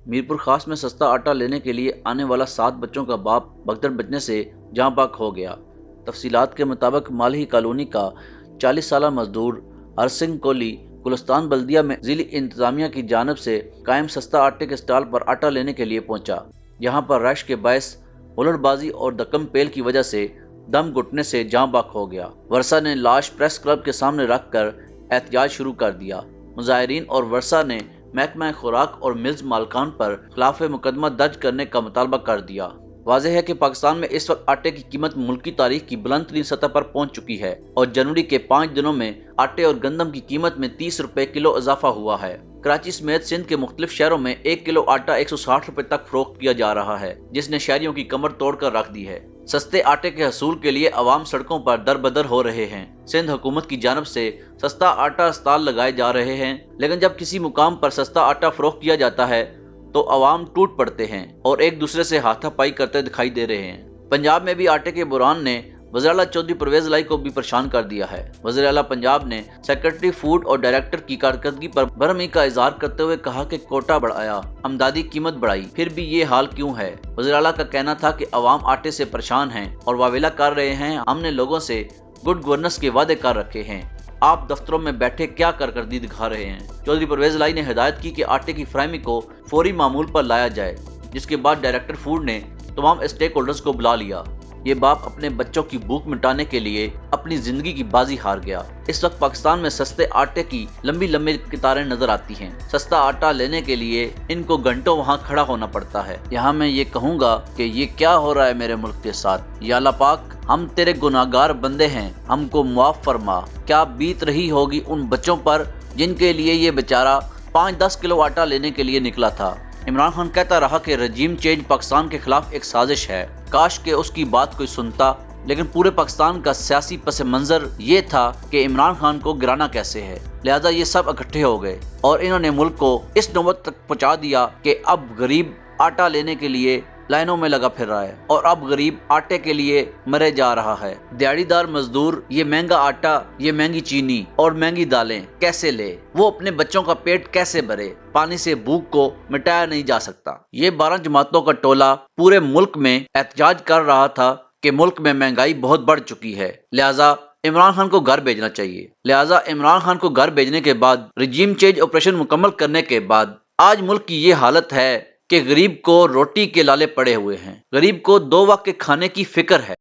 मीरपुर खास में सस्ता आटा लेने के लिए आने वाला 7 बच्चों का बाप भगदड़ बचने से जाँ बाक हो गया। तफसीलात के मुताबिक मालही कॉलोनी का 40 साल मजदूर हरसिंह कोहली गुलिस्तान बल्दिया में जिली इंतजामिया की जानब से कायम सस्ता आटे के स्टॉल पर आटा लेने के लिए पहुंचा। यहाँ पर रश के बायस हुल्लड़बाजी और दकम पेल की वजह से दम घुटने से जाँ बाक हो गया। वर्षा ने लाश प्रेस क्लब के सामने रख कर एहतजाज शुरू कर दिया। मुजाहिरीन और वर्षा ने महकमा खुराक और मिल्स मालकान पर खिलाफ मुकदमा दर्ज करने का मुतालबा कर दिया। वाज़ेह है कि पाकिस्तान में इस वक्त आटे की कीमत मुल्की तारीख की बुलंद तरीन सतह पर पहुंच चुकी है और जनवरी के 5 दिनों में आटे और गंदम की कीमत में 30 रुपए किलो इजाफा हुआ है। कराची समेत सिंध के मुख्तलिफ शहरों में 1 किलो आटा 160 रुपए तक फरोख्त किया जा रहा है, जिसने शहरियों की कमर तोड़ कर रख दी है। सस्ते आटे के हसूल के लिए अवाम सड़कों पर दर बदर हो रहे हैं। सिंध हुकूमत की जानब से सस्ता आटा स्टॉल लगाए जा रहे हैं, लेकिन जब किसी मुकाम पर सस्ता आटा फरोख्त किया जाता है तो अवाम टूट पड़ते हैं और एक दूसरे से हाथापाई करते दिखाई दे रहे हैं। पंजाब में भी आटे के बुरान ने वज़ीर आला चौधरी परवेज लाई को भी परेशान कर दिया है। वज़ीर आला पंजाब ने सेक्रेटरी फूड और डायरेक्टर की कारकर्दगी पर बरहमी का इजहार करते हुए कहा कि कोटा बढ़ाया, अमदादी कीमत बढ़ाई, फिर भी ये हाल क्यों है। वज़ीर आला का कहना था कि अवाम आटे से परेशान हैं और वावेला कर रहे हैं। हमने लोगों से गुड गवर्नेंस के वादे कर रखे हैं, आप दफ्तरों में बैठे क्या कारकर्दगी दिखा रहे हैं। चौधरी परवेज लाई ने हिदायत की कि आटे की फराहमी को फौरी मामूल पर लाया जाए, जिसके बाद डायरेक्टर फूड ने तमाम स्टेक होल्डर्स को बुला लिया। ये बाप अपने बच्चों की भूख मिटाने के लिए अपनी जिंदगी की बाजी हार गया। इस वक्त पाकिस्तान में सस्ते आटे की लंबी लंबी कतारें नजर आती हैं। सस्ता आटा लेने के लिए इनको घंटों वहाँ खड़ा होना पड़ता है। यहाँ मैं ये कहूँगा कि ये क्या हो रहा है मेरे मुल्क के साथ। या अल्लाह पाक, हम तेरे गुनाहगार बंदे हैं, हमको मुआफ फरमा। क्या बीत रही होगी उन बच्चों पर जिनके लिए ये बेचारा 5-10 किलो आटा लेने के लिए निकला था। इमरान खान कहता रहा कि रजीम चेंज पाकिस्तान के खिलाफ एक साजिश है। काश के उसकी बात कोई सुनता, लेकिन पूरे पाकिस्तान का सियासी पस मंजर ये था कि इमरान खान को गिराना कैसे है। लिहाजा ये सब इकट्ठे हो गए और इन्होंने मुल्क को इस नौबत तक पहुंचा दिया कि अब गरीब आटा लेने के लिए लाइनों में लगा फिर रहा है और अब गरीब आटे के लिए मरे जा रहा है। दिहाड़ीदार मजदूर ये महंगा आटा, ये महंगी चीनी और महंगी दालें कैसे ले, वो अपने बच्चों का पेट कैसे भरे। पानी से भूख को मिटाया नहीं जा सकता। ये 12 जमातों का टोला पूरे मुल्क में एहतजाज कर रहा था कि मुल्क में महंगाई बहुत बढ़ चुकी है, लिहाजा इमरान खान को घर भेजना चाहिए। लिहाजा इमरान खान को घर भेजने के बाद, रजीम चेंज ऑपरेशन मुकम्मल करने के बाद आज मुल्क की ये हालत है कि गरीब को रोटी के लाले पड़े हुए हैं। गरीब को 2 वक्त के खाने की फिक्र है।